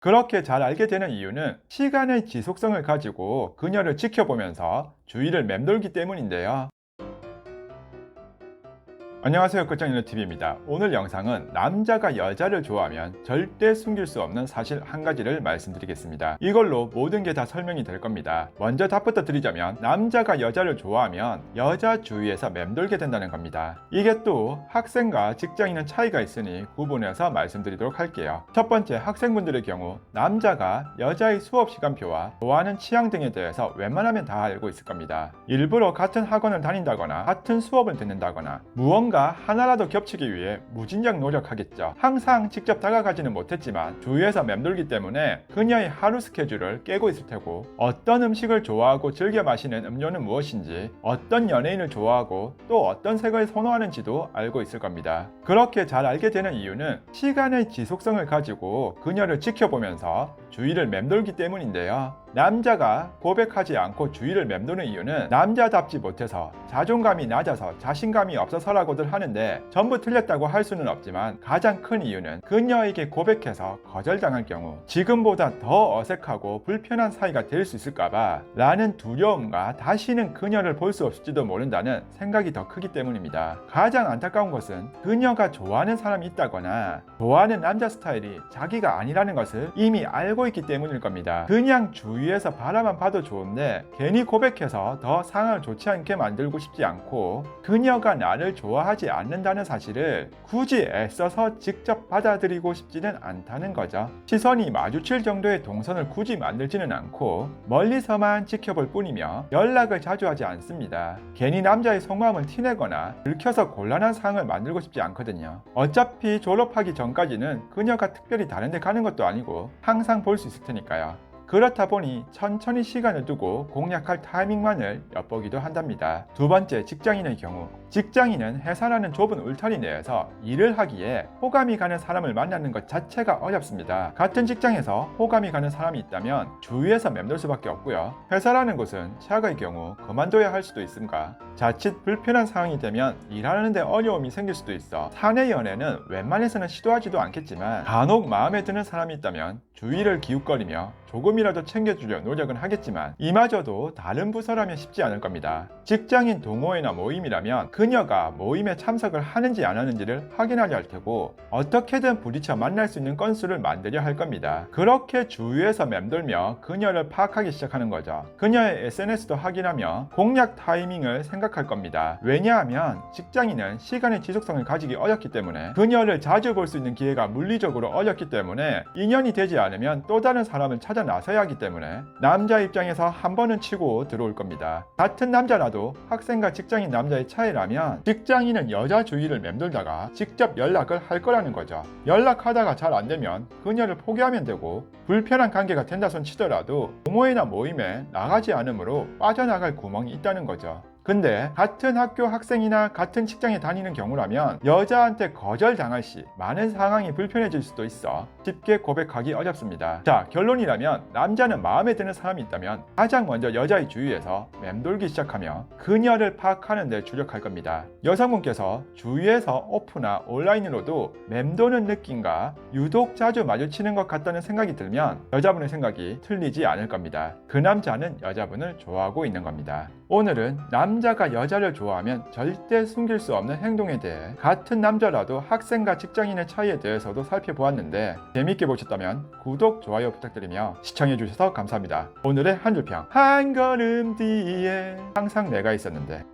그렇게 잘 알게 되는 이유는 시간의 지속성을 가지고 그녀를 지켜보면서 주위를 맴돌기 때문인데요. 안녕하세요, 끝장일러TV입니다. 오늘 영상은 남자가 여자를 좋아하면 절대 숨길 수 없는 사실 한 가지를 말씀드리겠습니다. 이걸로 모든 게 다 설명이 될 겁니다. 먼저 답부터 드리자면 남자가 여자를 좋아하면 여자 주위에서 맴돌게 된다는 겁니다. 이게 또 학생과 직장인은 차이가 있으니 구분해서 말씀드리도록 할게요. 첫 번째, 학생분들의 경우 남자가 여자의 수업 시간표와 좋아하는 취향 등에 대해서 웬만하면 다 알고 있을 겁니다. 일부러 같은 학원을 다닌다거나 같은 수업을 듣는다거나 무언가 하나라도 겹치기 위해 무진장 노력하겠죠. 항상 직접 다가가지는 못했지만 주위에서 맴돌기 때문에 그녀의 하루 스케줄을 깨고 있을 테고, 어떤 음식을 좋아하고 즐겨 마시는 음료는 무엇인지, 어떤 연예인을 좋아하고 또 어떤 색을 선호하는지도 알고 있을 겁니다. 그렇게 잘 알게 되는 이유는 시간의 지속성을 가지고 그녀를 지켜보면서 주위를 맴돌기 때문인데요. 남자가 고백하지 않고 주위를 맴도는 이유는 남자답지 못해서, 자존감이 낮아서, 자신감이 없어서라고들 하는데 전부 틀렸다고 할 수는 없지만 가장 큰 이유는 그녀에게 고백해서 거절당할 경우 지금보다 더 어색하고 불편한 사이가 될 수 있을까봐 라는 두려움과 다시는 그녀를 볼 수 없을지도 모른다는 생각이 더 크기 때문입니다. 가장 안타까운 것은 그녀가 좋아하는 사람이 있다거나 좋아하는 남자 스타일이 자기가 아니라는 것을 이미 알고 있기 때문일 겁니다. 그냥 주위에서 바라만 봐도 좋은데 괜히 고백해서 더 상황을 좋지 않게 만들고 싶지 않고 그녀가 나를 좋아하지 않는다는 사실을 굳이 애써서 직접 받아들이고 싶지는 않다는 거죠. 시선이 마주칠 정도의 동선을 굳이 만들지는 않고 멀리서만 지켜볼 뿐이며 연락을 자주 하지 않습니다. 괜히 남자의 속마음을 티내거나 들켜서 곤란한 상황을 만들고 싶지 않거든요. 어차피 졸업하기 전까지는 그녀가 특별히 다른 데 가는 것도 아니고 항상 볼 수 있을 테니까요. 그렇다 보니 천천히 시간을 두고 공략할 타이밍만을 엿보기도 한답니다. 두 번째, 직장인의 경우. 직장인은 회사라는 좁은 울타리 내에서 일을 하기에 호감이 가는 사람을 만나는 것 자체가 어렵습니다. 같은 직장에서 호감이 가는 사람이 있다면 주위에서 맴돌 수밖에 없고요. 회사라는 곳은 최악의 경우 그만둬야 할 수도 있습니다. 자칫 불편한 상황이 되면 일하는 데 어려움이 생길 수도 있어 사내 연애는 웬만해서는 시도하지도 않겠지만 간혹 마음에 드는 사람이 있다면 주위를 기웃거리며 조금이라도 챙겨주려 노력은 하겠지만 이마저도 다른 부서라면 쉽지 않을 겁니다. 직장인 동호회나 모임이라면 그녀가 모임에 참석을 하는지 안 하는지를 확인하려 할 테고 어떻게든 부딪혀 만날 수 있는 건수를 만들려 할 겁니다. 그렇게 주위에서 맴돌며 그녀를 파악하기 시작하는 거죠. 그녀의 SNS도 확인하며 공략 타이밍을 생각할 겁니다. 왜냐하면 직장인은 시간의 지속성을 가지기 어렵기 때문에, 그녀를 자주 볼 수 있는 기회가 물리적으로 어렵기 때문에, 인연이 되지 않으면 또 다른 사람을 찾아 나서야 하기 때문에 남자 입장에서 한 번은 치고 들어올 겁니다. 같은 남자라도 학생과 직장인 남자의 차이라면 직장인은 여자 주위를 맴돌다가 직접 연락을 할 거라는 거죠. 연락하다가 잘 안 되면 그녀를 포기하면 되고, 불편한 관계가 된다 손 치더라도 동호회나 모임에 나가지 않으므로 빠져나갈 구멍이 있다는 거죠. 근데 같은 학교 학생이나 같은 직장에 다니는 경우라면 여자한테 거절당할 시 많은 상황이 불편해질 수도 있어 쉽게 고백하기 어렵습니다. 자, 결론이라면 남자는 마음에 드는 사람이 있다면 가장 먼저 여자의 주위에서 맴돌기 시작하며 그녀를 파악하는 데 주력할 겁니다. 여성분께서 주위에서 오프나 온라인으로도 맴도는 느낌과 유독 자주 마주치는 것 같다는 생각이 들면 여자분의 생각이 틀리지 않을 겁니다. 그 남자는 여자분을 좋아하고 있는 겁니다. 오늘은 남자가 여자를 좋아하면 절대 숨길 수 없는 행동에 대해 같은 남자라도 학생과 직장인의 차이에 대해서도 살펴보았는데 재밌게 보셨다면 구독, 좋아요 부탁드리며 시청해주셔서 감사합니다. 오늘의 한 줄평. 한 걸음 뒤에 항상 내가 있었는데.